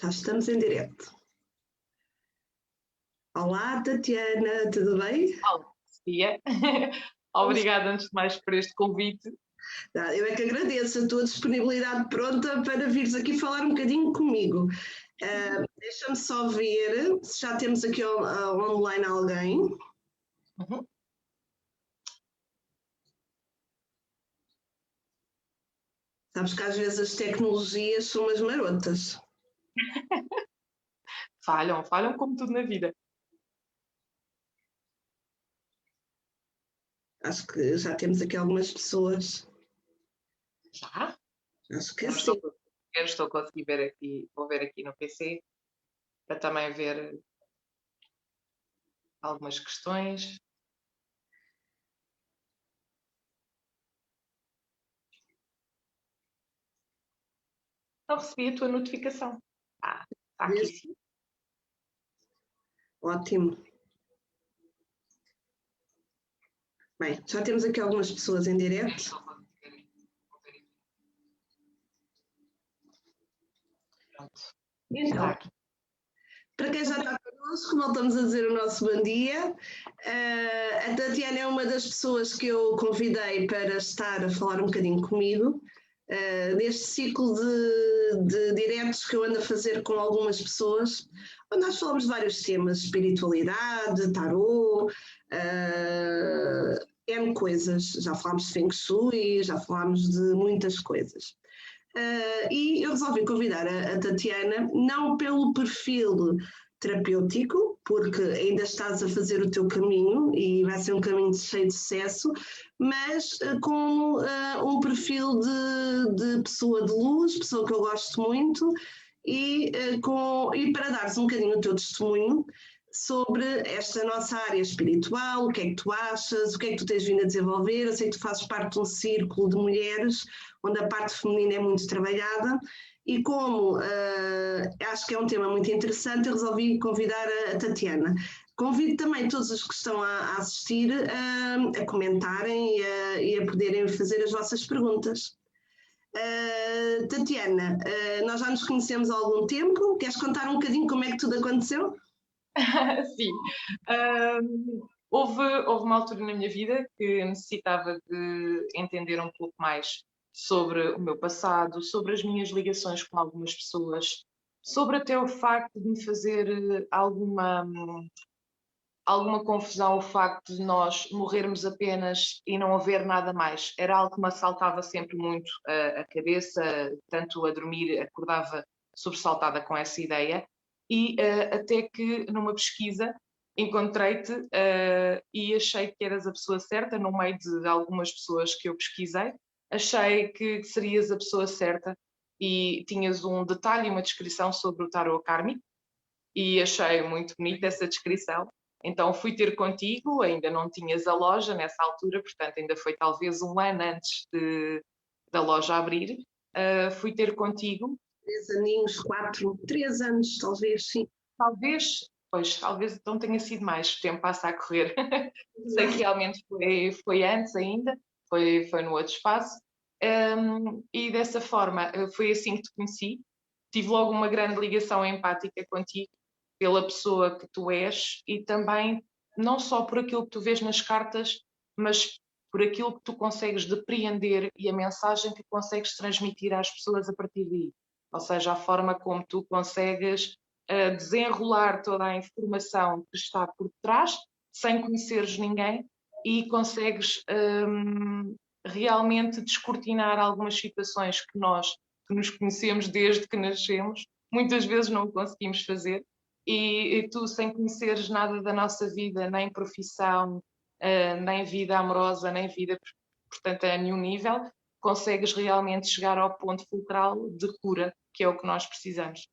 Já estamos em direto. Olá, Tatiana, tudo bem? Olá, Sofia. Obrigada, antes de mais, por este convite. Eu é que agradeço a tua disponibilidade pronta para vires aqui falar um bocadinho comigo. Deixa-me só ver se já temos aqui online alguém. Uhum. Sabes que às vezes as tecnologias são umas marotas. Falham como tudo na vida. Acho que já temos aqui algumas pessoas. Já? Acho que Eu sim. estou a conseguir ver aqui, vou ver aqui no PC, para também ver algumas questões. Não recebi a tua notificação. Está aqui sim. Ótimo. Bem, já temos aqui algumas pessoas em direto. Pronto. Então, Está aqui. para quem já está connosco, voltamos a dizer o nosso bom dia. A Tatiana é uma das pessoas que eu convidei para estar a falar um bocadinho comigo, neste ciclo de diretos que eu ando a fazer com algumas pessoas, onde nós falamos de vários temas, espiritualidade, tarô, N coisas. Já falámos de Feng Shui, já falámos de muitas coisas. E eu resolvi convidar a Tatiana, não pelo perfil terapêutico, porque ainda estás a fazer o teu caminho e vai ser um caminho cheio de sucesso, mas com um perfil de pessoa de luz, pessoa que eu gosto muito, e para dares um bocadinho o teu testemunho sobre esta nossa área espiritual, o que é que tu achas, o que é que tu tens vindo a desenvolver. Eu sei que tu fazes parte de um círculo de mulheres onde a parte feminina é muito trabalhada, e como acho que é um tema muito interessante, eu resolvi convidar a Tatiana. Convido também todos os que estão a assistir a comentarem e a poderem fazer as vossas perguntas. Tatiana, nós já nos conhecemos há algum tempo, queres contar um bocadinho como é que tudo aconteceu? Sim. Houve uma altura na minha vida que necessitava de entender um pouco mais sobre o meu passado, sobre as minhas ligações com algumas pessoas, sobre até o facto de me fazer alguma confusão o facto de nós morrermos apenas e não haver nada mais. Era algo que me assaltava sempre muito a cabeça, tanto a dormir, acordava sobressaltada com essa ideia, e até que numa pesquisa encontrei-te e achei que eras a pessoa certa, no meio de algumas pessoas que eu pesquisei, achei que serias a pessoa certa e tinhas um detalhe, uma descrição sobre o tarot kármico, e achei muito bonita essa descrição. Então fui ter contigo, ainda não tinhas a loja nessa altura, portanto ainda foi talvez um ano antes da loja abrir. Fui ter contigo. 3 aninhos, 4, 3 anos, talvez, sim. Talvez então tenha sido mais, o tempo passa a correr. Sei que realmente foi antes ainda, foi no outro espaço. E dessa forma, foi assim que te conheci. Tive logo uma grande ligação empática contigo, pela pessoa que tu és, e também não só por aquilo que tu vês nas cartas, mas por aquilo que tu consegues depreender e a mensagem que consegues transmitir às pessoas a partir daí. Ou seja, a forma como tu consegues desenrolar toda a informação que está por trás, sem conheceres ninguém, e consegues realmente descortinar algumas situações que nós, que nos conhecemos desde que nascemos, muitas vezes não o conseguimos fazer, e tu, sem conheceres nada da nossa vida, nem profissão, nem vida amorosa, nem vida, portanto, a nenhum nível, consegues realmente chegar ao ponto fulcral de cura, que é o que nós precisamos.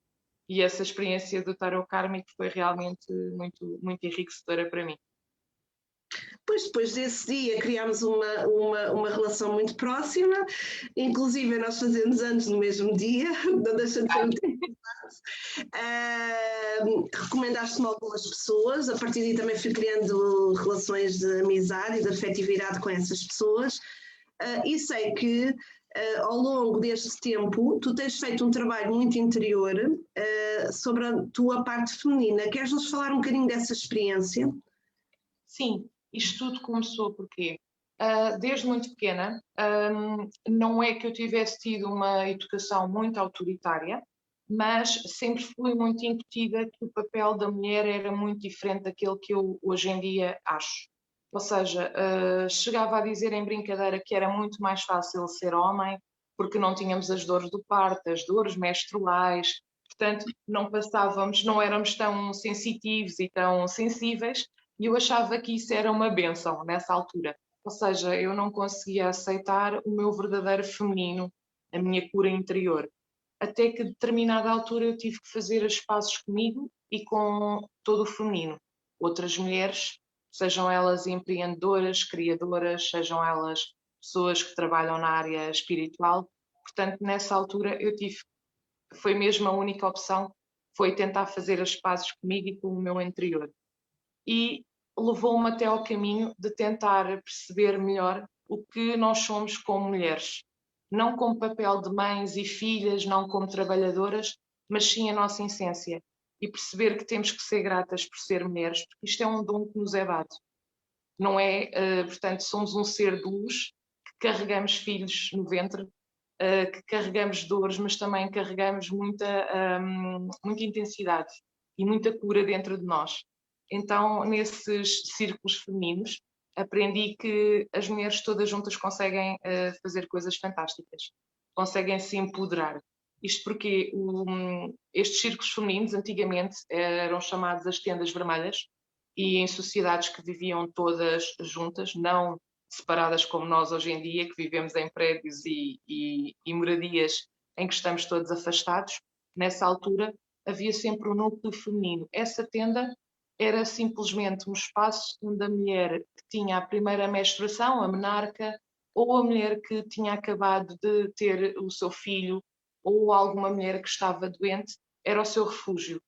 E essa experiência do tarot kármico foi realmente muito, muito enriquecedora para mim. Pois depois desse dia criámos uma relação muito próxima, inclusive nós fazemos anos no mesmo dia, não deixa de ser muito interessante. Recomendaste-me algumas pessoas, a partir daí também fui criando relações de amizade e de afetividade com essas pessoas. e sei que ao longo deste tempo tu tens feito um trabalho muito interior sobre a tua parte feminina. Queres-nos falar um bocadinho dessa experiência? Sim, isto tudo começou porque, desde muito pequena, não é que eu tivesse tido uma educação muito autoritária, mas sempre fui muito incutida que o papel da mulher era muito diferente daquele que eu hoje em dia acho. Ou seja, chegava a dizer em brincadeira que era muito mais fácil ser homem, porque não tínhamos as dores do parto, as dores menstruais, portanto, não éramos tão sensitivos e tão sensíveis, e eu achava que isso era uma bênção nessa altura. Ou seja, eu não conseguia aceitar o meu verdadeiro feminino, a minha cura interior. Até que, a determinada altura, eu tive que fazer as pazes comigo e com todo o feminino. Outras mulheres, sejam elas empreendedoras, criadoras, sejam elas pessoas que trabalham na área espiritual. Portanto, nessa altura, foi mesmo a única opção, foi tentar fazer as pazes comigo e com o meu interior. E levou-me até ao caminho de tentar perceber melhor o que nós somos como mulheres. Não como papel de mães e filhas, não como trabalhadoras, mas sim a nossa essência. E perceber que temos que ser gratas por ser mulheres, porque isto é um dom que nos é dado. Não é, portanto, somos um ser de luz, que carregamos filhos no ventre, que carregamos dores, mas também carregamos muita intensidade e muita cura dentro de nós. Então, nesses círculos femininos, aprendi que as mulheres todas juntas conseguem fazer coisas fantásticas, conseguem se empoderar. Isto porque estes círculos femininos antigamente eram chamados as tendas vermelhas, e em sociedades que viviam todas juntas, não separadas como nós hoje em dia, que vivemos em prédios e moradias em que estamos todos afastados, nessa altura havia sempre um núcleo feminino. Essa tenda era simplesmente um espaço onde a mulher que tinha a primeira menstruação, a menarca, ou a mulher que tinha acabado de ter o seu filho, ou alguma mulher que estava doente, era o seu refúgio.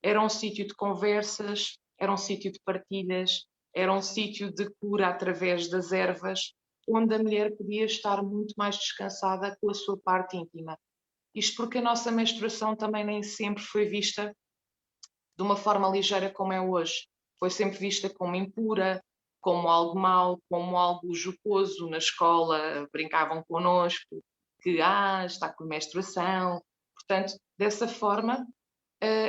Era um sítio de conversas, era um sítio de partilhas, era um sítio de cura através das ervas, onde a mulher podia estar muito mais descansada com a sua parte íntima. Isto porque a nossa menstruação também nem sempre foi vista de uma forma ligeira como é hoje. Foi sempre vista como impura, como algo mau, como algo jocoso. Na escola brincavam connosco que está com menstruação. Portanto, dessa forma,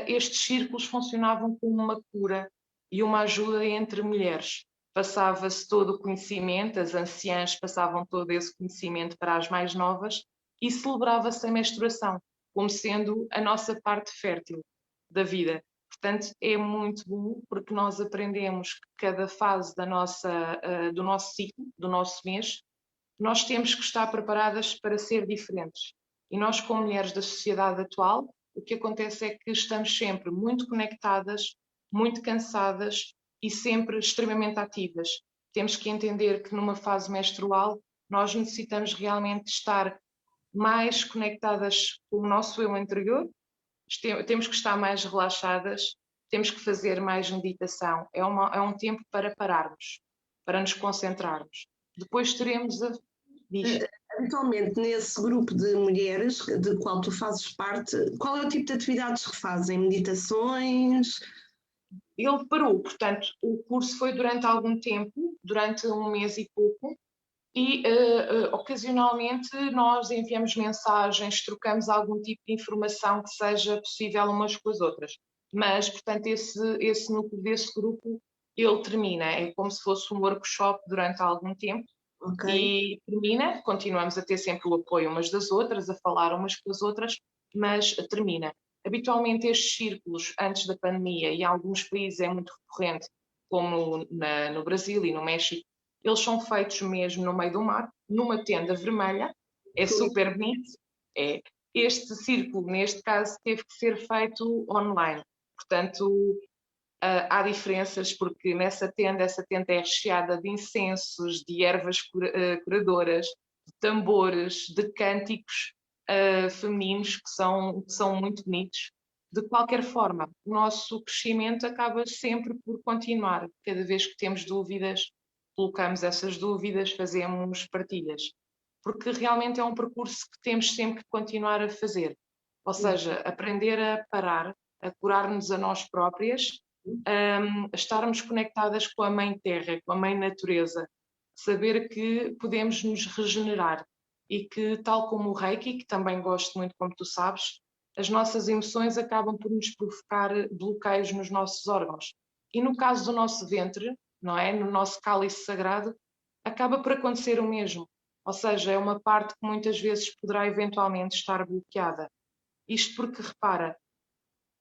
estes círculos funcionavam como uma cura e uma ajuda entre mulheres. Passava-se todo o conhecimento, as anciãs passavam todo esse conhecimento para as mais novas e celebrava-se a menstruação como sendo a nossa parte fértil da vida. Portanto, é muito bom porque nós aprendemos que cada fase do nosso ciclo, do nosso mês, nós temos que estar preparadas para ser diferentes. E nós, como mulheres da sociedade atual, o que acontece é que estamos sempre muito conectadas, muito cansadas e sempre extremamente ativas. Temos que entender que numa fase menstrual nós necessitamos realmente estar mais conectadas com o nosso eu interior, temos que estar mais relaxadas, temos que fazer mais meditação. É um tempo para pararmos, para nos concentrarmos. Depois teremos a... Habitualmente, nesse grupo de mulheres de qual tu fazes parte, qual é o tipo de atividades que fazem? Meditações? Ele parou, portanto, o curso foi durante algum tempo, durante um mês e pouco, e ocasionalmente nós enviamos mensagens, trocamos algum tipo de informação que seja possível umas com as outras. Mas, portanto, esse núcleo desse grupo, ele termina, é como se fosse um workshop durante algum tempo, e termina, continuamos a ter sempre o apoio umas das outras, a falar umas com as outras, mas termina. Habitualmente estes círculos, antes da pandemia, e em alguns países é muito recorrente, como no Brasil e no México, eles são feitos mesmo no meio do mar, numa tenda vermelha, é super bonito. Este círculo, neste caso, teve que ser feito online. Portanto, há diferenças porque essa tenda é recheada de incensos, de ervas curadoras, de tambores, de cânticos femininos que são muito bonitos. De qualquer forma, o nosso crescimento acaba sempre por continuar. Cada vez que temos dúvidas, colocamos essas dúvidas, fazemos partilhas. porque realmente é um percurso que temos sempre que continuar a fazer. Ou seja, aprender a parar, a curar-nos a nós próprias, a estarmos conectadas com a Mãe Terra, com a Mãe Natureza, saber que podemos nos regenerar e que, tal como o Reiki, que também gosto muito, como tu sabes, as nossas emoções acabam por nos provocar bloqueios nos nossos órgãos. E no caso do nosso ventre, não é? No nosso cálice sagrado, acaba por acontecer o mesmo. Ou seja, é uma parte que muitas vezes poderá eventualmente estar bloqueada. Isto porque, repara,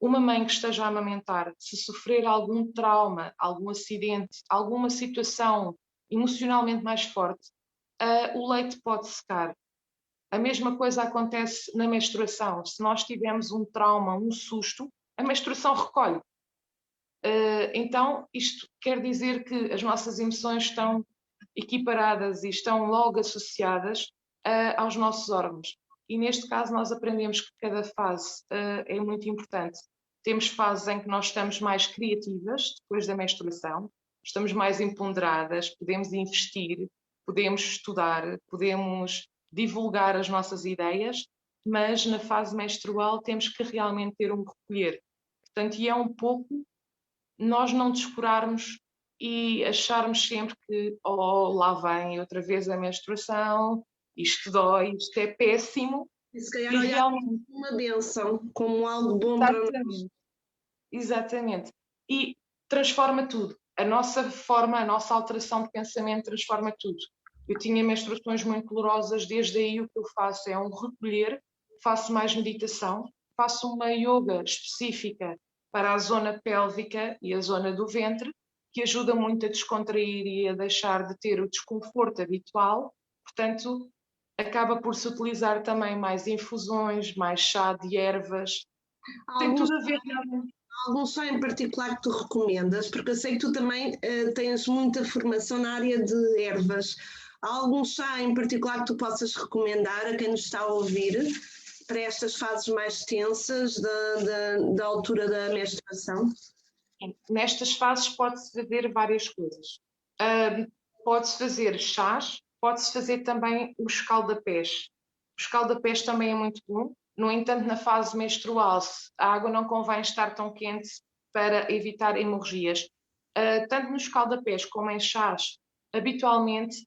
uma mãe que esteja a amamentar, se sofrer algum trauma, algum acidente, alguma situação emocionalmente mais forte, o leite pode secar. A mesma coisa acontece na menstruação. Se nós tivermos um trauma, um susto, a menstruação recolhe. Então, isto quer dizer que as nossas emoções estão equiparadas e estão logo associadas aos nossos órgãos. E neste caso nós aprendemos que cada fase é muito importante. Temos fases em que nós estamos mais criativas, depois da menstruação, estamos mais empoderadas, podemos investir, podemos estudar, podemos divulgar as nossas ideias, mas na fase menstrual temos que realmente ter um recolher. Portanto, e é um pouco nós não descurarmos e acharmos sempre que lá vem outra vez a menstruação, isto dói, isto é péssimo. E se calhar olhar realmente como uma bênção, como algo bom para nós. Exatamente. E transforma tudo. A nossa forma, a nossa alteração de pensamento transforma tudo. Eu tinha menstruações muito dolorosas, desde aí o que eu faço é um recolher, faço mais meditação, faço uma yoga específica para a zona pélvica e a zona do ventre, que ajuda muito a descontrair e a deixar de ter o desconforto habitual. Portanto, acaba por se utilizar também mais infusões, mais chá de ervas. Tem tudo a ver realmente. Algum chá em particular que tu recomendas? Porque eu sei que tu também tens muita formação na área de ervas. Há algum chá em particular que tu possas recomendar a quem nos está a ouvir para estas fases mais tensas da altura da menstruação? Nestas fases pode-se fazer várias coisas. Pode-se fazer chás, pode-se fazer também o escaldapés. O escaldapés também é muito bom. No entanto, na fase menstrual, a água não convém estar tão quente para evitar hemorragias. Tanto no escaldapés como em chás, habitualmente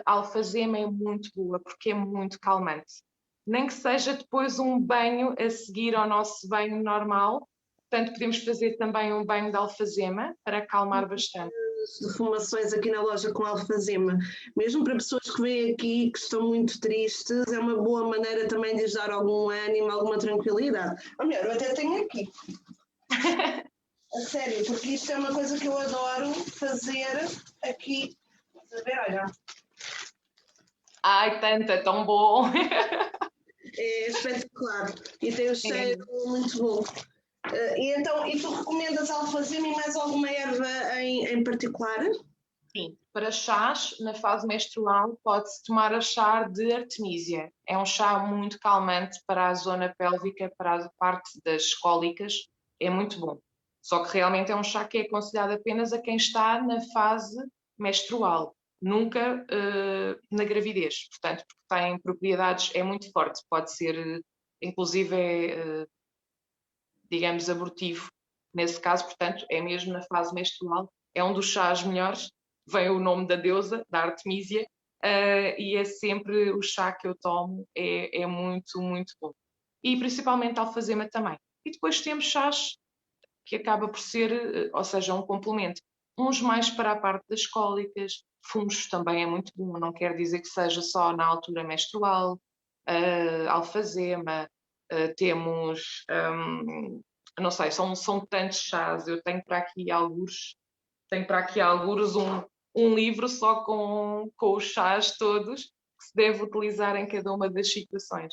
a alfazema é muito boa, porque é muito calmante. Nem que seja depois um banho a seguir ao nosso banho normal. Portanto, podemos fazer também um banho de alfazema para acalmar bastante. Defumações aqui na loja com alfazema, mesmo para pessoas que vêm aqui que estão muito tristes, é uma boa maneira também de lhes dar algum ânimo, alguma tranquilidade. Ou melhor, eu até tenho aqui. A sério, porque isto é uma coisa que eu adoro fazer aqui. Estás a ver, olha. Ai, tanta, tão bom! É espetacular e tem um cheiro muito bom. E tu recomendas alfazema e mais alguma erva em particular? Sim, para chás, na fase menstrual, pode-se tomar a chá de artemísia. É um chá muito calmante para a zona pélvica, para a parte das cólicas. É muito bom. Só que realmente é um chá que é aconselhado apenas a quem está na fase menstrual, nunca na gravidez. Portanto, porque tem propriedades, é muito forte. Pode ser, inclusive, digamos, abortivo. Nesse caso, portanto, é mesmo na fase menstrual. É um dos chás melhores. Vem o nome da deusa, da Artemísia, e é sempre o chá que eu tomo, é muito, muito bom. E principalmente a alfazema também. E depois temos chás que acaba por ser, ou seja, um complemento. Uns mais para a parte das cólicas, fungos também é muito bom, não quer dizer que seja só na altura menstrual, alfazema, temos, não sei, são tantos chás, eu tenho para aqui alguns um livro só com os chás todos que se deve utilizar em cada uma das situações.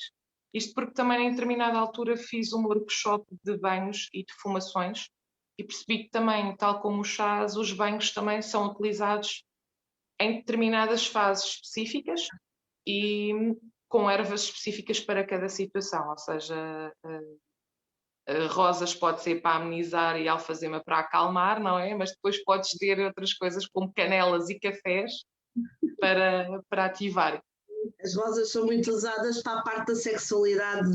Isto porque também em determinada altura fiz um workshop de banhos e defumações e percebi que também, tal como os chás, os banhos também são utilizados em determinadas fases específicas e com ervas específicas para cada situação, ou seja, rosas pode ser para amenizar e alfazema para acalmar, não é? Mas depois podes ter outras coisas como canelas e cafés para ativar. As rosas são muito usadas para a parte da sexualidade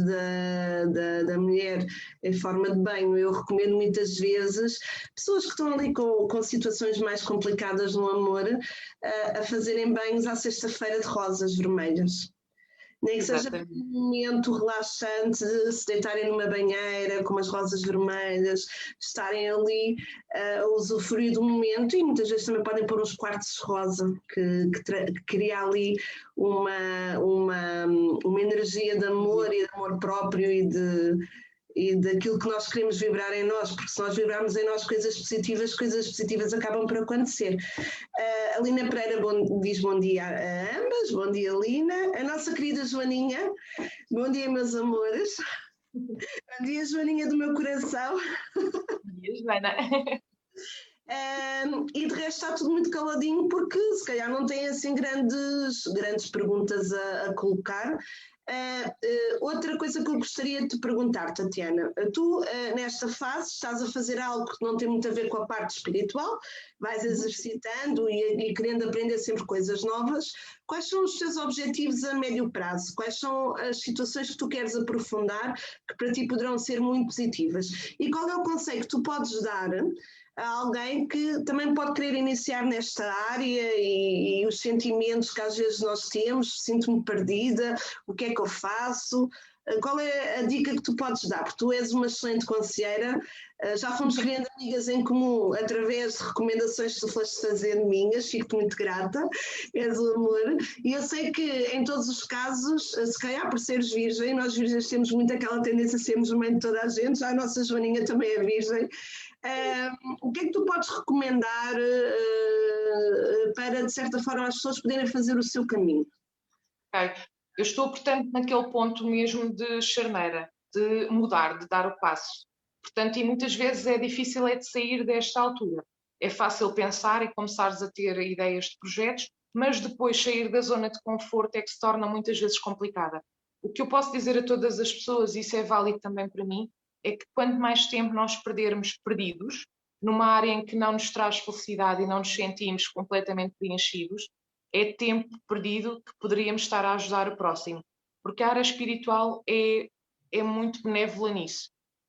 da mulher em forma de banho. Eu recomendo muitas vezes pessoas que estão ali com situações mais complicadas no amor a fazerem banhos à sexta-feira de rosas vermelhas. Nem que seja Exatamente. um momento relaxante de se deitarem numa banheira com umas rosas vermelhas, estarem ali a usufruir do momento, e muitas vezes também podem pôr uns quartos rosa, que cria ali uma energia de amor e de amor próprio e daquilo que nós queremos vibrar em nós, porque se nós vibrarmos em nós coisas positivas acabam por acontecer. A Lina Pereira diz bom dia a ambas, bom dia Lina, a nossa querida Joaninha, bom dia meus amores, bom dia Joaninha do meu coração. Bom dia, Joana. E de resto está tudo muito caladinho porque se calhar não tem assim grandes perguntas a colocar. Outra coisa que eu gostaria de te perguntar, Tatiana, tu nesta fase estás a fazer algo que não tem muito a ver com a parte espiritual, vais exercitando e querendo aprender sempre coisas novas. Quais são os teus objetivos a médio prazo? Quais são as situações que tu queres aprofundar que para ti poderão ser muito positivas? E qual é o conselho que tu podes dar a alguém que também pode querer iniciar nesta área e os sentimentos que às vezes nós temos, sinto-me perdida, o que é que eu faço? Qual é a dica que tu podes dar? Porque tu és uma excelente conselheira, já fomos criando amigas em comum através de recomendações que tu foste fazendo minhas, fico-te muito grata, és o amor, e eu sei que em todos os casos, se calhar por seres virgem, nós virgens temos muito aquela tendência a sermos mãe de toda a gente, já a nossa Joaninha também é virgem. O que é que tu podes recomendar para, de certa forma, as pessoas poderem fazer o seu caminho? Okay. Eu estou, portanto, naquele ponto mesmo de charneira, de mudar, de dar o passo. Portanto, e muitas vezes é difícil de sair desta altura. É fácil pensar e começares a ter ideias de projetos, mas depois sair da zona de conforto é que se torna muitas vezes complicada. O que eu posso dizer a todas as pessoas, e isso é válido também para mim, é que quanto mais tempo nós perdermos perdidos, numa área em que não nos traz felicidade e não nos sentimos completamente preenchidos, é tempo perdido que poderíamos estar a ajudar o próximo. Porque a área espiritual é muito benévola nisso.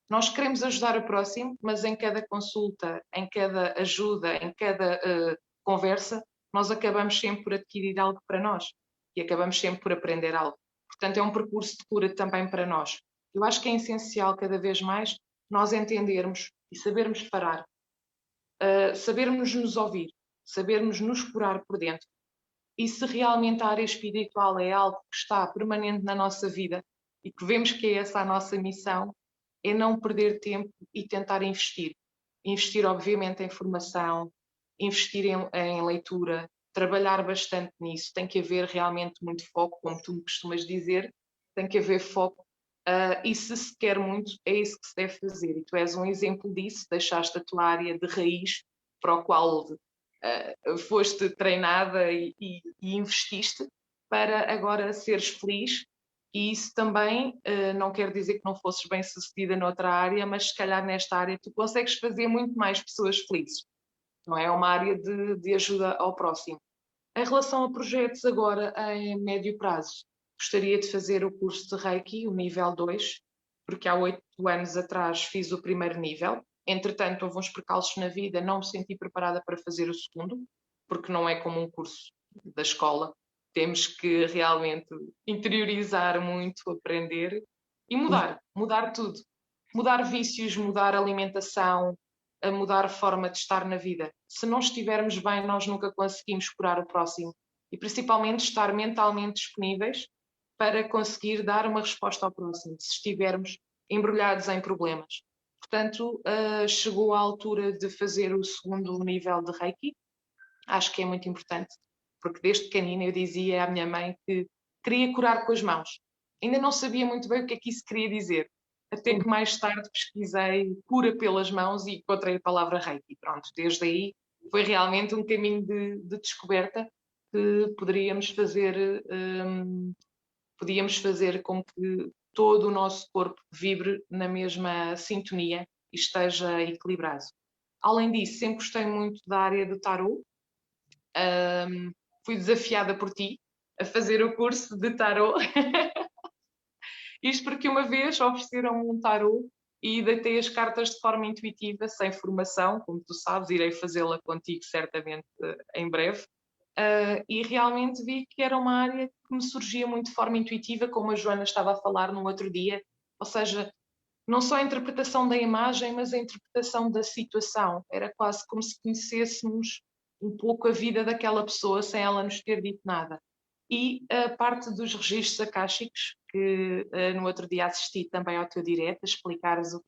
Nós queremos ajudar o próximo, mas em cada consulta, em cada ajuda, em cada conversa, nós acabamos sempre por adquirir algo para nós e acabamos sempre por aprender algo. Portanto, é um percurso de cura também para nós. Eu acho que é essencial cada vez mais nós entendermos e sabermos parar, sabermos nos ouvir, sabermos nos curar por dentro. E se realmente a área espiritual é algo que está permanente na nossa vida e que vemos que é essa a nossa missão, é não perder tempo e tentar investir. Investir, obviamente, em formação, investir em leitura, trabalhar bastante nisso. Tem que haver realmente muito foco, como tu me costumas dizer, tem que haver foco. E se quer muito, é isso que se deve fazer. E tu és um exemplo disso, deixaste a tua área de raiz para o qual foste treinada e investiste para agora seres feliz. E isso também não quer dizer que não fosses bem sucedida noutra área, mas se calhar nesta área tu consegues fazer muito mais pessoas felizes. Não é uma área de ajuda ao próximo. Em relação a projetos agora em médio prazo, gostaria de fazer o curso de Reiki, o nível 2, porque há 8 anos atrás fiz o primeiro nível. Entretanto, houve uns percalços na vida, não me senti preparada para fazer o segundo, porque não é como um curso da escola. Temos que realmente interiorizar muito, aprender e mudar tudo. Mudar vícios, mudar alimentação, a mudar a forma de estar na vida. Se não estivermos bem, nós nunca conseguimos curar o próximo. E principalmente estar mentalmente disponíveis para conseguir dar uma resposta ao próximo, se estivermos embrulhados em problemas. Portanto, chegou a altura de fazer o segundo nível de Reiki. Acho que é muito importante, porque desde pequenina eu dizia à minha mãe que queria curar com as mãos. Ainda não sabia muito bem o que é que isso queria dizer, até que mais tarde pesquisei cura pelas mãos e encontrei a palavra Reiki. Pronto, desde aí foi realmente um caminho de descoberta que podíamos fazer com que todo o nosso corpo vibre na mesma sintonia e esteja equilibrado. Além disso, sempre gostei muito da área do tarot. Fui desafiada por ti a fazer o curso de tarot. Isto porque uma vez ofereceram-me um tarot e deitei as cartas de forma intuitiva, sem formação, como tu sabes, irei fazê-la contigo certamente em breve. E realmente vi que era uma área que me surgia muito de forma intuitiva, como a Joana estava a falar no outro dia, ou seja, não só a interpretação da imagem, mas a interpretação da situação. Era quase como se conhecêssemos um pouco a vida daquela pessoa sem ela nos ter dito nada. E a parte dos registros akáshicos, que no outro dia assisti também ao teu direto, a explicares do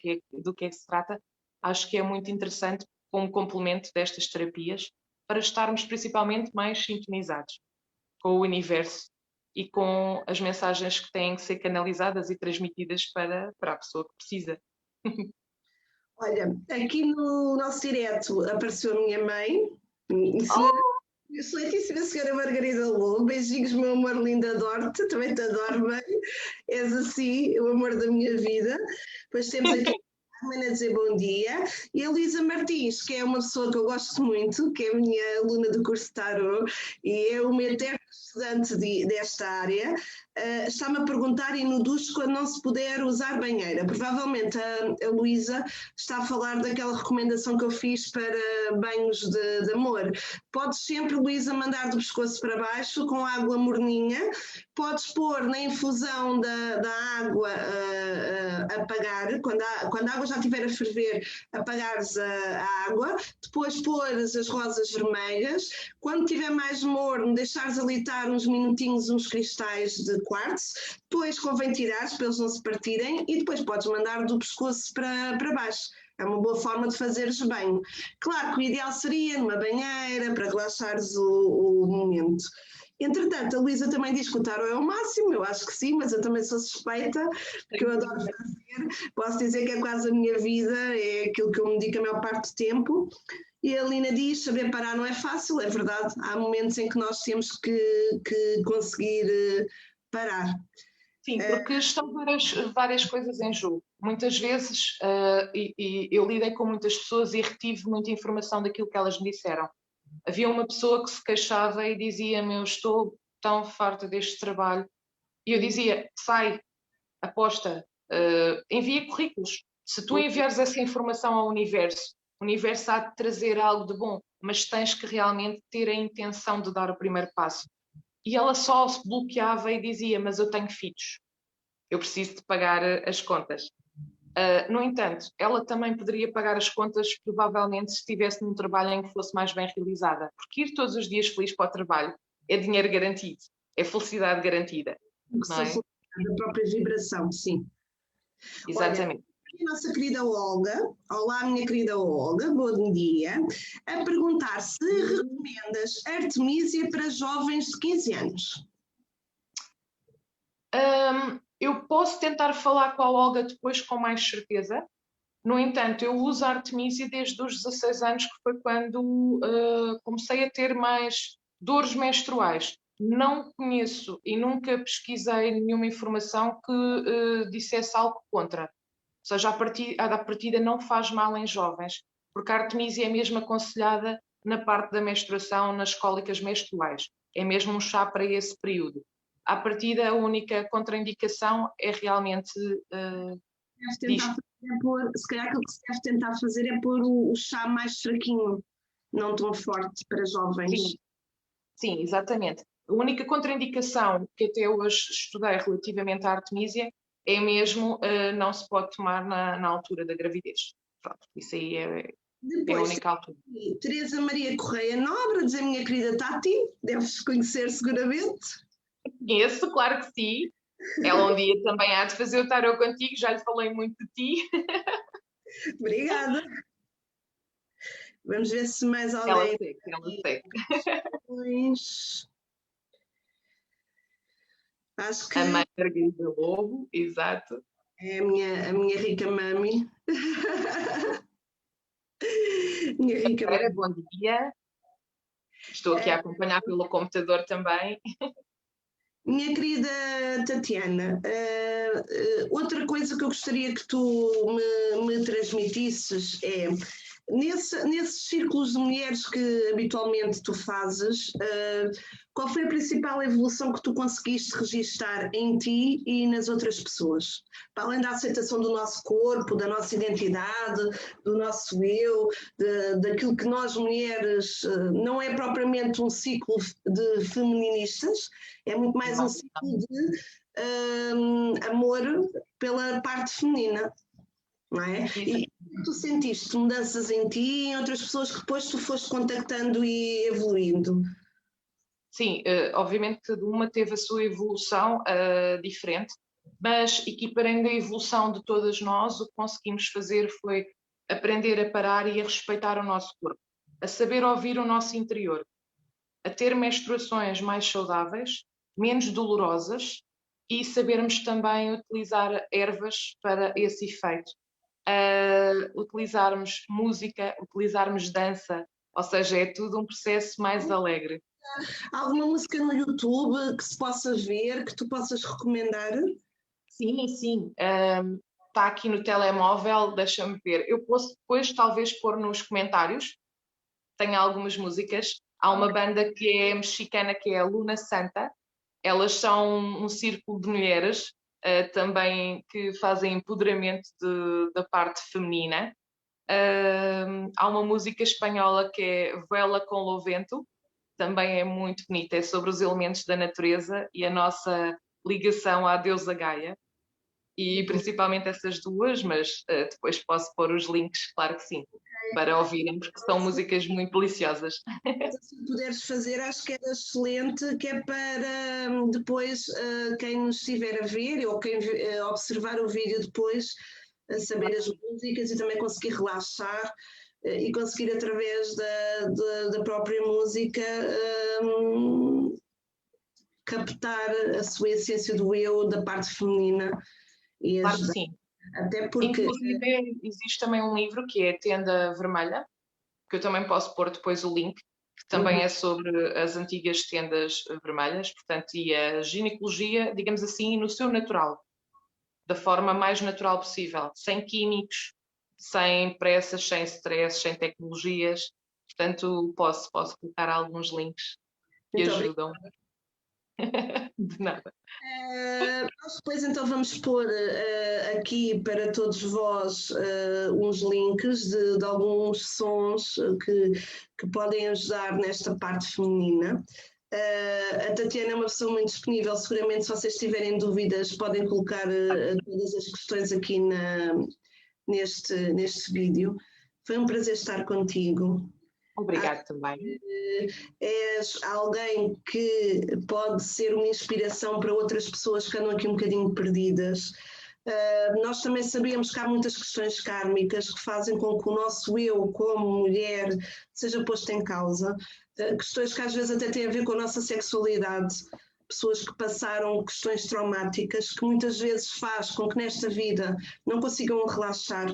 que é que se trata, acho que é muito interessante como complemento destas terapias, para estarmos principalmente mais sintonizados com o universo e com as mensagens que têm que ser canalizadas e transmitidas para a pessoa que precisa. Olha, aqui no nosso direto apareceu a minha mãe, excelentíssima senhora Margarida Lobo. Beijinhos, meu amor lindo, adoro-te, também te adoro, mãe. És assim, o amor da minha vida. Depois temos aqui a dizer bom dia. E a Luísa Martins, que é uma pessoa que eu gosto muito, que é a minha aluna do curso Tarot e é uma eterna estudante desta área, está-me a perguntar e no duche quando não se puder usar banheira. Provavelmente a Luísa está a falar daquela recomendação que eu fiz para banhos de amor. Podes sempre, Luísa, mandar do pescoço para baixo com água morninha. Podes pôr na infusão da água apagar, quando a água já estiver a ferver, apagares a água, depois pôres as rosas vermelhas, quando tiver mais morno, deixares ali estar uns minutinhos uns cristais de quartzo, depois convém tirares para eles não se partirem e depois podes mandar do pescoço para baixo. É uma boa forma de fazeres banho. Claro que o ideal seria numa banheira, para relaxares o momento. Entretanto, a Luísa também diz que o tarot é o máximo, eu acho que sim, mas eu também sou suspeita, porque eu adoro fazer, posso dizer que é quase a minha vida, é aquilo que eu me dedico a maior parte do tempo. E a Lina diz, saber parar não é fácil, é verdade, há momentos em que nós temos que conseguir parar. Sim, porque estão várias coisas em jogo. Muitas vezes, e eu lidei com muitas pessoas e retive muita informação daquilo que elas me disseram. Havia uma pessoa que se queixava e dizia-me, eu estou tão farta deste trabalho. E eu dizia, sai, aposta, envia currículos. Se tu enviares essa informação ao universo, o universo há de trazer algo de bom, mas tens que realmente ter a intenção de dar o primeiro passo. E ela só se bloqueava e dizia, mas eu tenho filhos, eu preciso de pagar as contas. No entanto, ela também poderia pagar as contas provavelmente se estivesse num trabalho em que fosse mais bem realizada, porque ir todos os dias feliz para o trabalho é dinheiro garantido, é felicidade garantida. Não é? A própria vibração, sim. Exatamente. Olha, a nossa querida Olga, olá minha querida Olga, bom dia, a perguntar se recomendas Artemisia para jovens de 15 anos. Eu posso tentar falar com a Olga depois com mais certeza. No entanto, eu uso a Artemisia desde os 16 anos, que foi quando comecei a ter mais dores menstruais. Não conheço e nunca pesquisei nenhuma informação que dissesse algo contra. Ou seja, a partida não faz mal em jovens, porque a Artemisia é mesmo aconselhada na parte da menstruação, nas cólicas menstruais. É mesmo um chá para esse período. À partida, a única contraindicação é realmente se calhar aquilo que se deve tentar fazer é pôr o chá mais fraquinho, não tão forte para jovens. Sim, exatamente. A única contraindicação que até hoje estudei relativamente à Artemisia é mesmo não se pode tomar na altura da gravidez. Pronto, isso aí é a única altura. Teresa Maria Correia Nobre, dizer minha querida Tati, deves conhecer seguramente. Conheço, claro que sim. Ela um dia também há de fazer o tarot contigo, já lhe falei muito de ti. Obrigada. Vamos ver se mais alguém... Ela segue. Acho que... A mãe Margarida Lobo, exato. É a minha rica mami. Minha rica mami. Bom dia. Estou aqui a acompanhar pelo computador também. Minha querida Tatiana, outra coisa que eu gostaria que tu me transmitisses é, nesses círculos de mulheres que habitualmente tu fazes, Qual foi a principal evolução que tu conseguiste registar em ti e nas outras pessoas? Para além da aceitação do nosso corpo, da nossa identidade, do nosso eu, daquilo que nós mulheres, não é propriamente um ciclo de feministas, é muito mais um ciclo de amor pela parte feminina, não é? E tu sentiste mudanças em ti e em outras pessoas que depois tu foste contactando e evoluindo? Sim, obviamente cada uma teve a sua evolução diferente, mas equiparando a evolução de todas nós, o que conseguimos fazer foi aprender a parar e a respeitar o nosso corpo, a saber ouvir o nosso interior, a ter menstruações mais saudáveis, menos dolorosas e sabermos também utilizar ervas para esse efeito. Utilizarmos música, utilizarmos dança, ou seja, é tudo um processo mais alegre. Há alguma música no YouTube que se possa ver, que tu possas recomendar? Sim, sim. Está aqui no telemóvel, deixa-me ver. Eu posso depois talvez pôr nos comentários. Tenho algumas músicas. Há uma banda que é mexicana, que é a Luna Santa. Elas são um círculo de mulheres também que fazem empoderamento da parte feminina. Há uma música espanhola que é Vela com o Vento, também é muito bonita, é sobre os elementos da natureza e a nossa ligação à deusa Gaia. E principalmente essas duas, mas depois posso pôr os links, claro que sim, para ouvirem, porque são músicas muito deliciosas. Se puderes fazer, acho que era excelente, que é para depois quem nos estiver a ver ou quem observar o vídeo depois saber as músicas e também conseguir relaxar e conseguir através da própria música captar a sua essência do eu, da parte feminina. E claro que sim. Até porque... Inclusive, existe também um livro que é Tenda Vermelha, que eu também posso pôr depois o link, que também é sobre as antigas tendas vermelhas, portanto, e a ginecologia, digamos assim, no seu natural, da forma mais natural possível, sem químicos, sem pressas, sem stress, sem tecnologias. Portanto, posso colocar alguns links que ajudam. De nada. Nós depois então vamos pôr aqui para todos vós uns links de alguns sons que podem ajudar nesta parte feminina. A Tatiana é uma pessoa muito disponível, seguramente se vocês tiverem dúvidas podem colocar todas as questões aqui neste vídeo. Foi um prazer estar contigo. Obrigada também. És alguém que pode ser uma inspiração para outras pessoas que andam aqui um bocadinho perdidas. Nós também sabemos que há muitas questões kármicas que fazem com que o nosso eu, como mulher, seja posto em causa. Questões que às vezes até têm a ver com a nossa sexualidade. Pessoas que passaram questões traumáticas que muitas vezes faz com que nesta vida não consigam relaxar,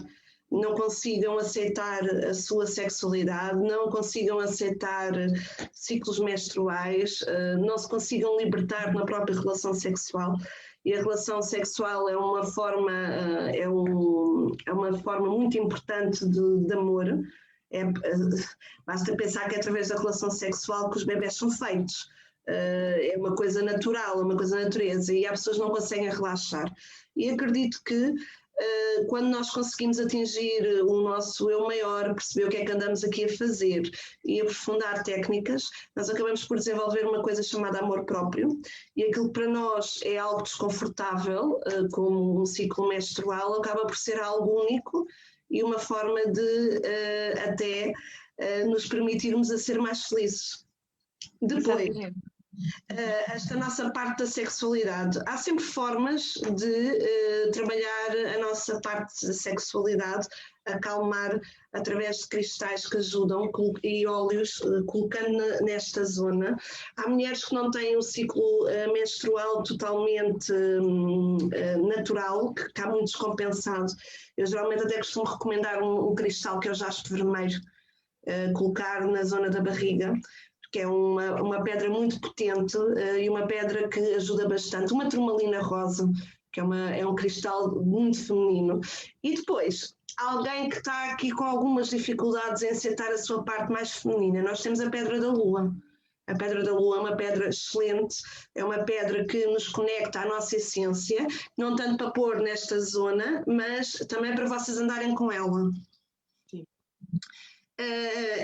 não consigam aceitar a sua sexualidade, não consigam aceitar ciclos menstruais, não se consigam libertar na própria relação sexual. E a relação sexual é uma forma, é uma forma muito importante de amor. Basta pensar que é através da relação sexual que os bebés são feitos. É uma coisa natural, é uma coisa da natureza, e há pessoas que não conseguem relaxar. E acredito que quando nós conseguimos atingir o nosso eu maior, perceber o que é que andamos aqui a fazer e aprofundar técnicas, nós acabamos por desenvolver uma coisa chamada amor próprio, e aquilo que para nós é algo desconfortável, como um ciclo menstrual, acaba por ser algo único e uma forma de até nos permitirmos a ser mais felizes. Depois, esta nossa parte da sexualidade. Há sempre formas de trabalhar a nossa parte da sexualidade, acalmar através de cristais que ajudam e óleos, colocando nesta zona. Há mulheres que não têm o ciclo menstrual totalmente natural, que está muito descompensado. Eu geralmente até costumo recomendar um cristal que é o jaspe vermelho, colocar na zona da barriga, que é uma pedra muito potente e uma pedra que ajuda bastante. Uma turmalina rosa, que é um cristal muito feminino. E depois, alguém que está aqui com algumas dificuldades em aceitar a sua parte mais feminina, nós temos a pedra da lua, A pedra da lua é uma pedra excelente, é uma pedra que nos conecta à nossa essência, não tanto para pôr nesta zona, mas também para vocês andarem com ela. Sim.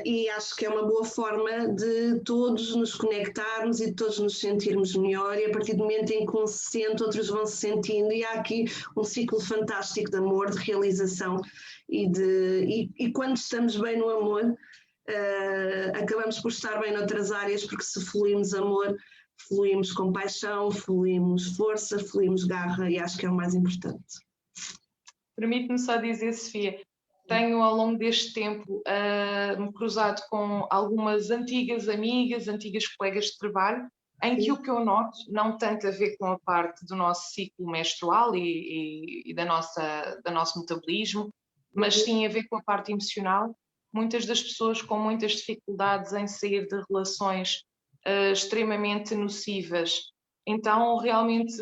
E acho que é uma boa forma de todos nos conectarmos e de todos nos sentirmos melhor, e a partir do momento em que um se sente, outros vão se sentindo, e há aqui um ciclo fantástico de amor, de realização, e quando estamos bem no amor, acabamos por estar bem noutras áreas, porque se fluímos amor, fluímos compaixão, fluímos força, fluímos garra, e acho que é o mais importante. Permite-me só dizer, Sofia, tenho ao longo deste tempo me cruzado com algumas antigas amigas, antigas colegas de trabalho, em que o que eu noto, não tanto a ver com a parte do nosso ciclo menstrual e do nosso metabolismo, mas sim a ver com a parte emocional, muitas das pessoas com muitas dificuldades em sair de relações extremamente nocivas. Então, realmente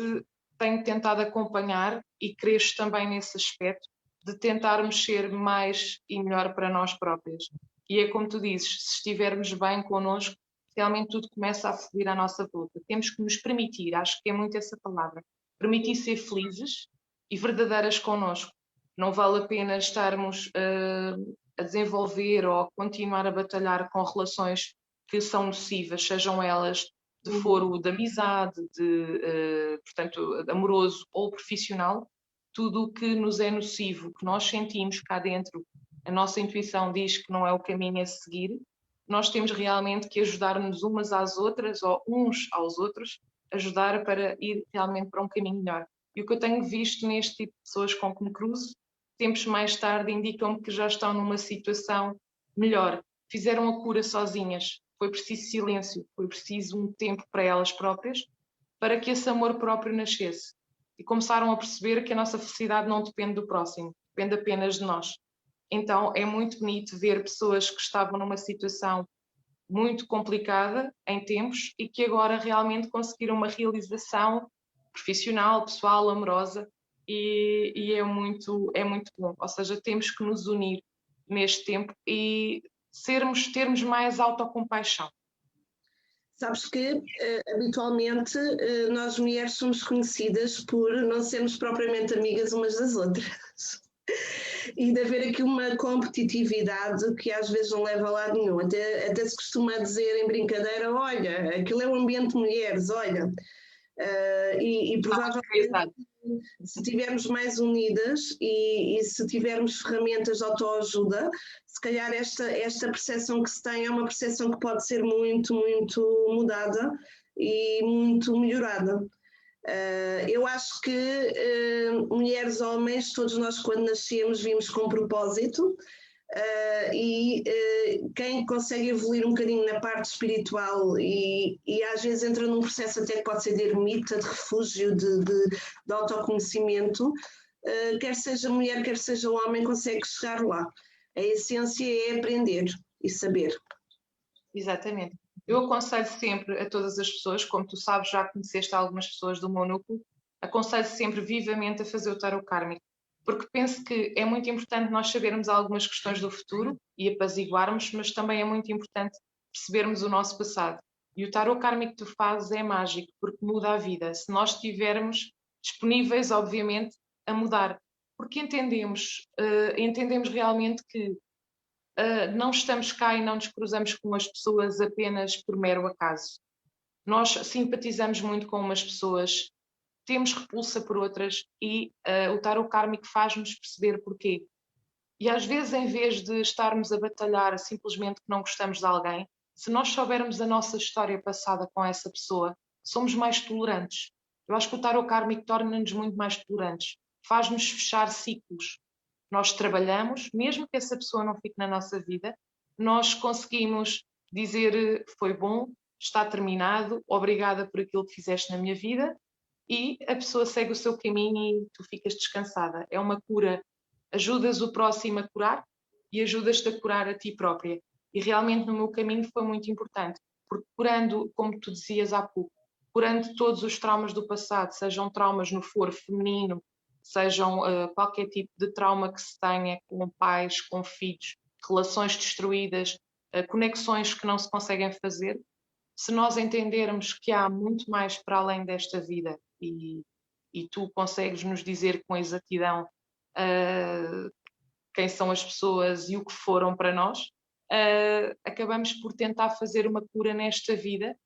tenho tentado acompanhar e cresço também nesse aspecto de tentarmos ser mais e melhor para nós próprias. E é como tu dizes, se estivermos bem connosco, realmente tudo começa a fluir à nossa volta. Temos que nos permitir, acho que é muito essa palavra, permitir ser felizes e verdadeiras connosco. Não vale a pena estarmos a desenvolver ou a continuar a batalhar com relações que são nocivas, sejam elas de foro de amizade, portanto, amoroso ou profissional. Tudo o que nos é nocivo, que nós sentimos cá dentro, a nossa intuição diz que não é o caminho a seguir, nós temos realmente que ajudar-nos umas às outras ou uns aos outros, ajudar para ir realmente para um caminho melhor. E o que eu tenho visto neste tipo de pessoas com que me cruzo, tempos mais tarde indicam-me que já estão numa situação melhor. Fizeram a cura sozinhas, foi preciso silêncio, foi preciso um tempo para elas próprias, para que esse amor próprio nascesse. E começaram a perceber que a nossa felicidade não depende do próximo, depende apenas de nós. Então é muito bonito ver pessoas que estavam numa situação muito complicada em tempos e que agora realmente conseguiram uma realização profissional, pessoal, amorosa, e é muito bom. Ou seja, temos que nos unir neste tempo e termos mais autocompaixão. Sabes que, habitualmente, nós mulheres somos conhecidas por não sermos propriamente amigas umas das outras. E de haver aqui uma competitividade que às vezes não leva a lado nenhum. Até se costuma dizer em brincadeira, olha, aquilo é um ambiente de mulheres, olha. E provavelmente, se estivermos mais unidas e se tivermos ferramentas de autoajuda, se calhar esta percepção que se tem é uma percepção que pode ser muito, muito mudada e muito melhorada. Eu acho que mulheres, homens, todos nós quando nascemos vimos com propósito, e quem consegue evoluir um bocadinho na parte espiritual e às vezes entra num processo até que pode ser de ermita, de refúgio, de autoconhecimento, quer seja mulher, quer seja homem, consegue chegar lá. A essência é aprender e saber. Exatamente. Eu aconselho sempre a todas as pessoas, como tu sabes, já conheceste algumas pessoas do meu núcleo, aconselho sempre vivamente a fazer o tarot kármico, porque penso que é muito importante nós sabermos algumas questões do futuro e apaziguarmos, mas também é muito importante percebermos o nosso passado. E o tarot kármico que tu fazes é mágico, porque muda a vida. Se nós estivermos disponíveis, obviamente, a mudar, porque entendemos realmente que não estamos cá e não nos cruzamos com as pessoas apenas por mero acaso. Nós simpatizamos muito com umas pessoas, temos repulsa por outras e o tarot kármico faz-nos perceber porquê. E às vezes, em vez de estarmos a batalhar simplesmente que não gostamos de alguém, se nós soubermos a nossa história passada com essa pessoa, somos mais tolerantes. Eu acho que o tarot kármico torna-nos muito mais tolerantes, faz-nos fechar ciclos. Nós trabalhamos, mesmo que essa pessoa não fique na nossa vida, nós conseguimos dizer foi bom, está terminado, obrigada por aquilo que fizeste na minha vida, e a pessoa segue o seu caminho e tu ficas descansada. É uma cura, ajudas o próximo a curar e ajudas-te a curar a ti própria. E realmente no meu caminho foi muito importante, porque curando, como tu dizias há pouco, curando todos os traumas do passado, sejam traumas no foro feminino, sejam qualquer tipo de trauma que se tenha com pais, com filhos, relações destruídas, conexões que não se conseguem fazer, se nós entendermos que há muito mais para além desta vida e tu consegues nos dizer com exatidão quem são as pessoas e o que foram para nós, acabamos por tentar fazer uma cura nesta vida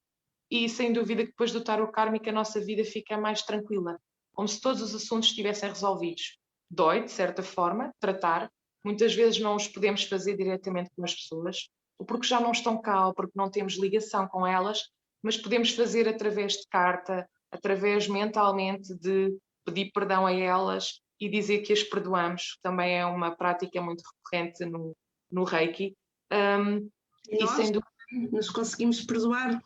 e sem dúvida que depois do tarot kármico a nossa vida fica mais tranquila, como se todos os assuntos estivessem resolvidos. Dói, de certa forma, tratar, muitas vezes não os podemos fazer diretamente com as pessoas, ou porque já não estão cá, ou porque não temos ligação com elas, mas podemos fazer através de carta, através mentalmente de pedir perdão a elas e dizer que as perdoamos, que também é uma prática muito recorrente no Reiki. E nós sem dúvida, nos conseguimos perdoar.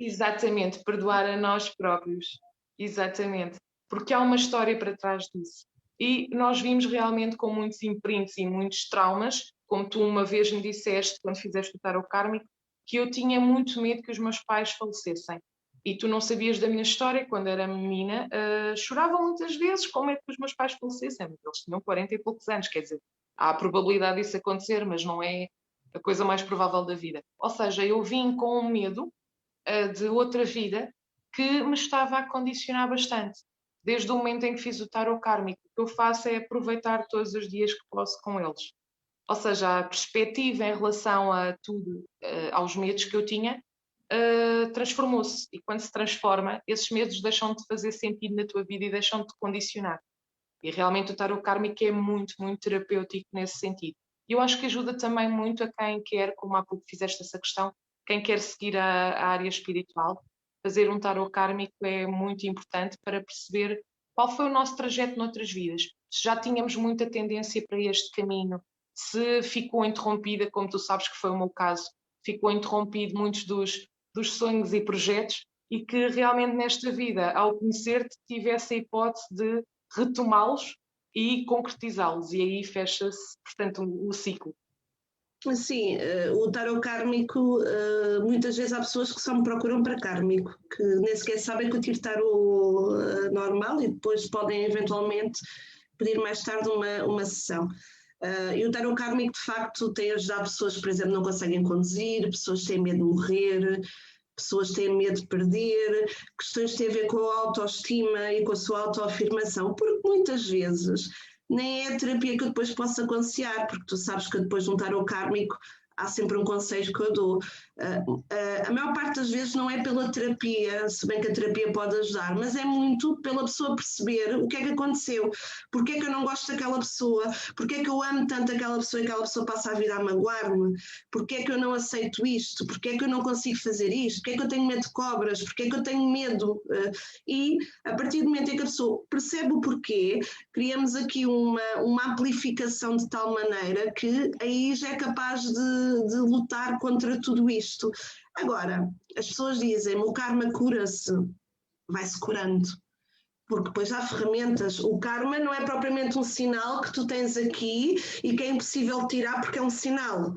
Exatamente, perdoar a nós próprios. Exatamente. Porque há uma história para trás disso. E nós vimos realmente com muitos imprints e muitos traumas, como tu uma vez me disseste, quando fizeste o tarot kármico, que eu tinha muito medo que os meus pais falecessem. E tu não sabias da minha história, quando era menina, chorava muitas vezes como é que os meus pais falecessem. Eles tinham 40 e poucos anos, quer dizer, há a probabilidade disso acontecer, mas não é a coisa mais provável da vida. Ou seja, eu vim com um medo de outra vida que me estava a condicionar bastante. Desde o momento em que fiz o tarot kármico, o que eu faço é aproveitar todos os dias que posso com eles. Ou seja, a perspectiva em relação a tudo, aos medos que eu tinha, transformou-se. E quando se transforma, esses medos deixam de fazer sentido na tua vida e deixam de te condicionar. E realmente o tarot kármico é muito, muito terapêutico nesse sentido. E eu acho que ajuda também muito a quem quer, como há pouco fizeste essa questão, quem quer seguir a área espiritual. Fazer um tarot kármico é muito importante para perceber qual foi o nosso trajeto noutras vidas. Se já tínhamos muita tendência para este caminho, se ficou interrompida, como tu sabes que foi o meu caso, ficou interrompido muitos dos sonhos e projetos, e que realmente nesta vida, ao conhecer-te, tivesse a hipótese de retomá-los e concretizá-los, e aí fecha-se, portanto, o ciclo. Sim, o tarot kármico, muitas vezes há pessoas que só me procuram para kármico, que nem sequer sabem que eu tiro tarot normal e depois podem eventualmente pedir mais tarde uma sessão. E o tarot kármico, de facto, tem ajudado pessoas que, por exemplo, não conseguem conduzir, pessoas que têm medo de morrer, pessoas que têm medo de perder, questões que têm a ver com a autoestima e com a sua autoafirmação, porque muitas vezes nem é a terapia que eu depois posso aconselhar, porque tu sabes que depois de um tarot kármico há sempre um conselho que eu dou. A maior parte das vezes não é pela terapia, se bem que a terapia pode ajudar, mas é muito pela pessoa perceber o que é que aconteceu, porque é que eu não gosto daquela pessoa, porque é que eu amo tanto aquela pessoa e aquela pessoa passa a vida a magoar-me, porque é que eu não aceito isto, porque é que eu não consigo fazer isto, porque é que eu tenho medo de cobras, porque é que eu tenho medo. E a partir do momento em que a pessoa percebe o porquê, criamos aqui uma amplificação de tal maneira que aí já é capaz de lutar contra tudo isto. Agora, as pessoas dizem, o karma cura-se, vai-se curando, porque depois há ferramentas. O karma não é propriamente um sinal que tu tens aqui e que é impossível tirar porque é um sinal.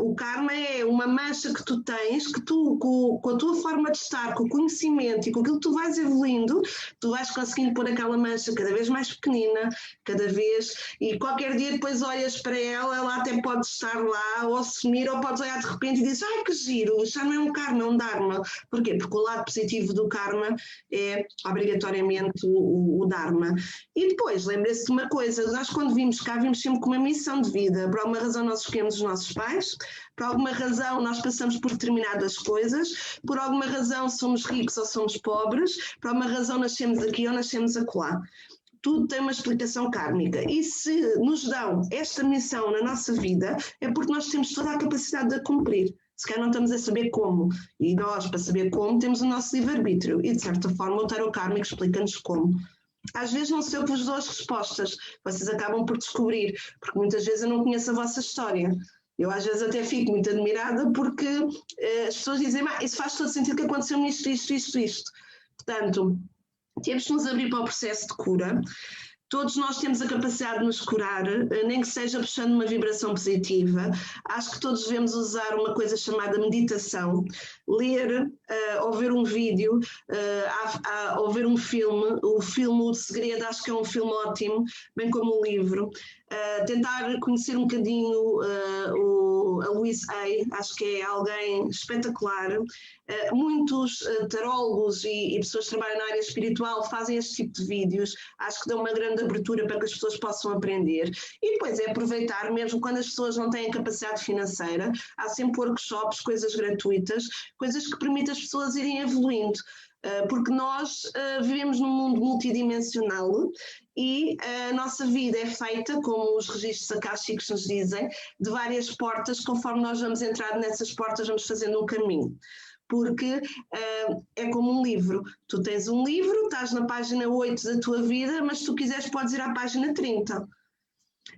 O karma é uma mancha que tu tens, que tu, com a tua forma de estar, com o conhecimento e com aquilo que tu vais evoluindo, tu vais conseguindo pôr aquela mancha cada vez mais pequenina, cada vez, e qualquer dia depois olhas para ela até pode estar lá, ou sumir, ou podes olhar de repente e dizes, ai que giro, já não é um karma, é um dharma. Porquê? Porque o lado positivo do karma é obrigatoriamente o Dharma. E depois, lembre-se de uma coisa, nós quando vimos cá, vimos sempre com uma missão de vida. Por alguma razão nós escolhemos os nossos pais, por alguma razão nós passamos por determinadas coisas, por alguma razão somos ricos ou somos pobres, por alguma razão nascemos aqui ou nascemos acolá. Tudo tem uma explicação kármica. E se nos dão esta missão na nossa vida, é porque nós temos toda a capacidade de a cumprir. Se calhar não estamos a saber como. E nós, para saber como, temos o nosso livre-arbítrio. E, de certa forma, o tarot kármico explica-nos como. Às vezes não sei o que vos dou as respostas. Vocês acabam por descobrir. Porque muitas vezes eu não conheço a vossa história. Eu às vezes até fico muito admirada porque as pessoas dizem, isso faz todo sentido que aconteceu-me isto. Portanto, temos que nos abrir para o processo de cura. Todos nós temos a capacidade de nos curar, nem que seja puxando uma vibração positiva. Acho que todos devemos usar uma coisa chamada meditação, ler, ou ver um vídeo, ou ver um filme. O filme O Segredo acho que é um filme ótimo, bem como o livro. Tentar conhecer um bocadinho a Louise Hay, acho que é alguém espetacular. Muitos tarólogos e pessoas que trabalham na área espiritual fazem este tipo de vídeos, acho que dão uma grande abertura para que as pessoas possam aprender. E depois é aproveitar, mesmo quando as pessoas não têm capacidade financeira, há sempre workshops, coisas gratuitas, coisas que permitem as pessoas irem evoluindo. Porque nós vivemos num mundo multidimensional e a nossa vida é feita, como os registros akáshicos nos dizem, de várias portas. Conforme nós vamos entrar nessas portas, vamos fazendo um caminho. Porque é como um livro. Tu tens um livro, estás na página 8 da tua vida, mas se tu quiseres podes ir à página 30.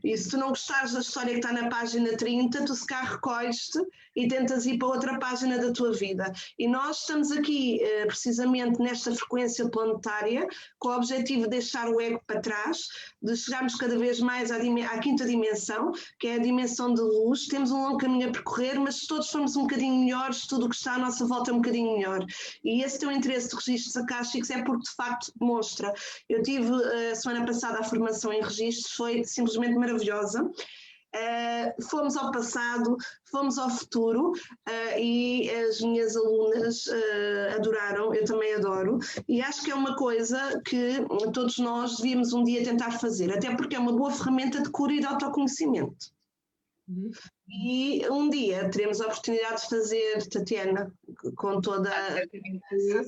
E se tu não gostares da história que está na página 30, tu se calhar recolhes-te e tentas ir para outra página da tua vida. E nós estamos aqui precisamente nesta frequência planetária com o objetivo de deixar o ego para trás, de chegarmos cada vez mais à quinta dimensão, que é a dimensão de luz. Temos um longo caminho a percorrer, mas se todos formos um bocadinho melhores, tudo o que está à nossa volta é um bocadinho melhor. E esse teu interesse de registros akáshicos é porque de facto demonstra. Eu tive a semana passada a formação em registros, foi simplesmente maravilhosa. Fomos ao passado, fomos ao futuro e as minhas alunas adoraram, eu também adoro, e acho que é uma coisa que todos nós devíamos um dia tentar fazer, até porque é uma boa ferramenta de cura e de autoconhecimento. E um dia teremos a oportunidade de fazer, Tatiana, com toda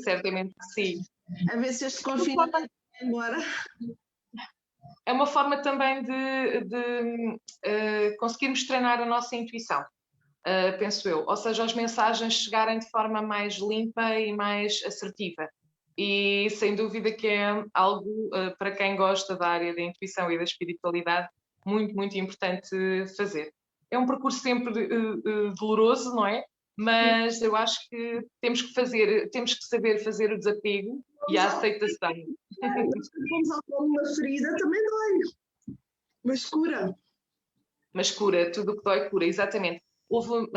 certamente que sim. A ver se este confinamento vai embora. É uma forma também de conseguirmos treinar a nossa intuição, penso eu. Ou seja, as mensagens chegarem de forma mais limpa e mais assertiva. E sem dúvida que é algo, para quem gosta da área da intuição e da espiritualidade, muito, muito importante fazer. É um percurso sempre doloroso, não é? Mas eu acho que temos que saber fazer o desapego e a aceitação. Vamos ao uma ferida também dói, mas cura. Mas cura, tudo o que dói cura, exatamente. Houve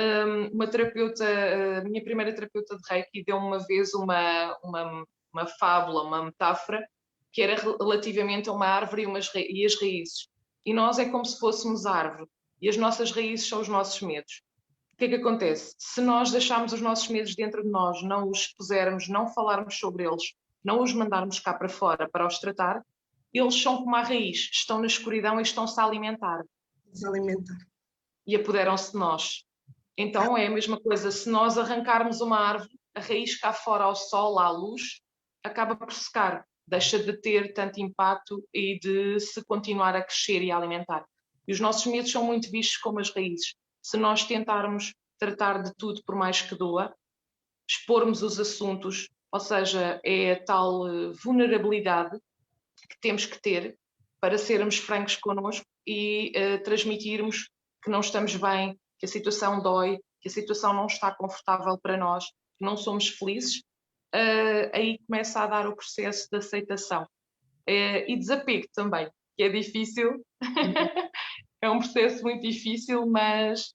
uma terapeuta, a minha primeira terapeuta de Reiki deu-me uma vez uma fábula, uma metáfora, que era relativamente a uma árvore e as raízes. E nós é como se fôssemos a árvore, e as nossas raízes são os nossos medos. O que é que acontece? Se nós deixarmos os nossos medos dentro de nós, não os expusermos, não falarmos sobre eles, não os mandarmos cá para fora para os tratar, eles são como a raiz, estão na escuridão e estão-se a alimentar. E apoderam-se de nós. Então é a mesma coisa, se nós arrancarmos uma árvore, a raiz cá fora ao sol, à luz, acaba por secar, deixa de ter tanto impacto e de se continuar a crescer e a alimentar. E os nossos medos são muito vistos como as raízes. Se nós tentarmos tratar de tudo por mais que doa, expormos os assuntos, ou seja, é a tal vulnerabilidade que temos que ter para sermos francos connosco e transmitirmos que não estamos bem, que a situação dói, que a situação não está confortável para nós, que não somos felizes, aí começa a dar o processo de aceitação. E desapego também, que é difícil, é um processo muito difícil, mas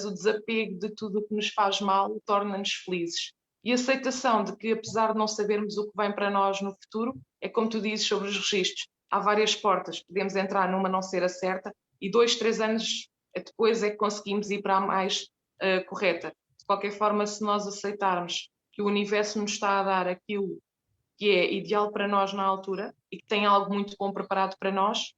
o desapego de tudo o que nos faz mal torna-nos felizes. E a aceitação de que, apesar de não sabermos o que vem para nós no futuro, é como tu dizes sobre os registros, há várias portas, podemos entrar numa não ser a certa e 2, 3 anos depois é que conseguimos ir para a mais correta. De qualquer forma, se nós aceitarmos que o universo nos está a dar aquilo que é ideal para nós na altura e que tem algo muito bom preparado para nós,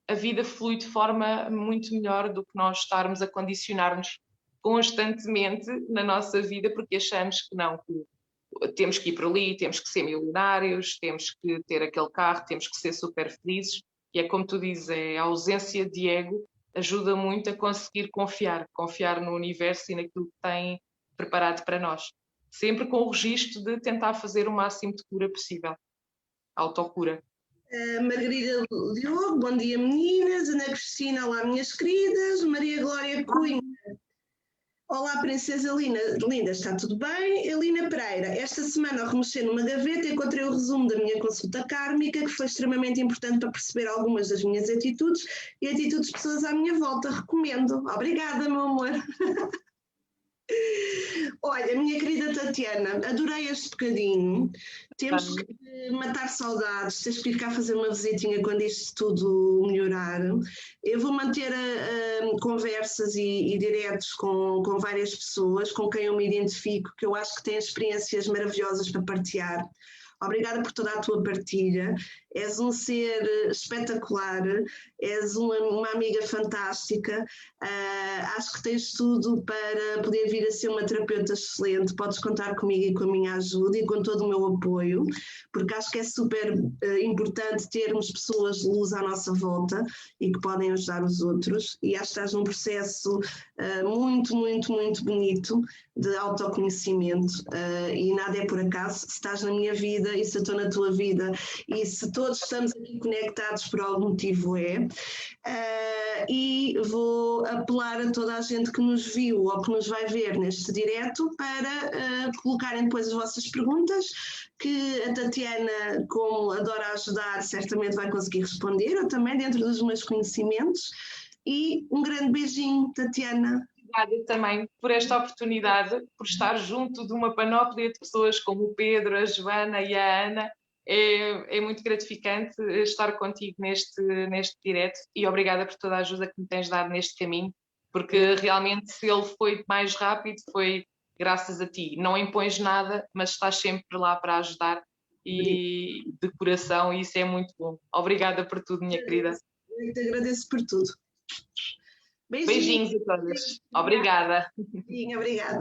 a vida flui de forma muito melhor do que nós estarmos a condicionar-nos constantemente na nossa vida porque achamos que não, que temos que ir por ali, temos que ser milionários, temos que ter aquele carro, temos que ser super felizes. E é como tu dizes, a ausência de ego ajuda muito a conseguir confiar no universo e naquilo que tem preparado para nós. Sempre com o registro de tentar fazer o máximo de cura possível. Autocura. Margarida Diogo, bom dia meninas. Ana Cristina, olá minhas queridas. Maria Glória Cunha, olá princesa linda, está tudo bem? Elina Pereira, esta semana ao remexer numa gaveta encontrei o resumo da minha consulta kármica, que foi extremamente importante para perceber algumas das minhas atitudes e atitudes de pessoas à minha volta. Recomendo. Obrigada, meu amor. Olha, minha querida Tatiana, adorei este bocadinho. Temos que matar saudades, tens que vir cá fazer uma visitinha quando isto tudo melhorar. Eu vou manter conversas e diretos com várias pessoas com quem eu me identifico, que eu acho que têm experiências maravilhosas para partilhar. Obrigada por toda a tua partilha. És um ser espetacular, és uma amiga fantástica. Acho que tens tudo para poder vir a ser uma terapeuta excelente. Podes contar comigo e com a minha ajuda e com todo o meu apoio, porque acho que é super importante termos pessoas de luz à nossa volta e que podem ajudar os outros. E acho que estás num processo muito, muito, muito bonito de autoconhecimento e nada é por acaso. Se estás na minha vida e se eu estou na tua vida e se todos estamos aqui conectados por algum motivo e vou apelar a toda a gente que nos viu ou que nos vai ver neste direto para colocarem depois as vossas perguntas, que a Tatiana, como adora ajudar, certamente vai conseguir responder, ou também dentro dos meus conhecimentos. E um grande beijinho, Tatiana. Obrigada também por esta oportunidade, por estar junto de uma panóplia de pessoas como o Pedro, a Joana e a Ana. É muito gratificante estar contigo neste direto e obrigada por toda a ajuda que me tens dado neste caminho, porque realmente se ele foi mais rápido foi graças a ti. Não impões nada, mas estás sempre lá para ajudar e de coração, e isso é muito bom. Obrigada por tudo, minha querida. Eu te agradeço por tudo. Beijinhos a todas. Obrigada. Sim, obrigada.